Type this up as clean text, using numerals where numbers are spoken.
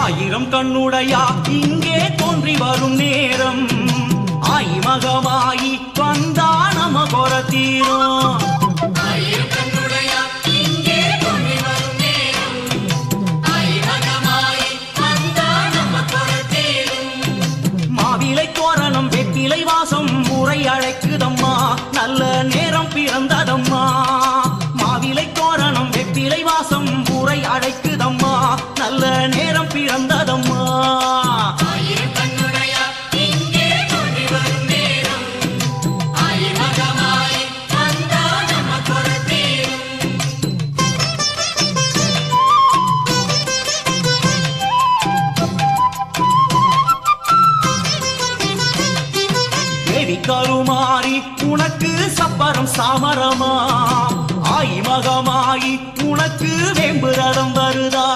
ஆயிரம் கண்ணுடையா இங்கே தோன்றி வரும் நேரம் ஆயி மகமாயி வந்தா நம கொர தீரும் மாவிலை தோரணம் வெற்றிலை வாசம் முறை அழைக்குதம்மா நல்ல நேரம் பிறந்ததம்மா மாவிலை தோரணம் வெற்றிலை வாசம் முறை அழைக்குதம்மா நல்ல நேரம் பிறந்ததம்மா கருமாறி உனக்கு சப்பரம் சாமரமா ஆயி மகமாயி உனக்கு வேம்புரதம் வருதா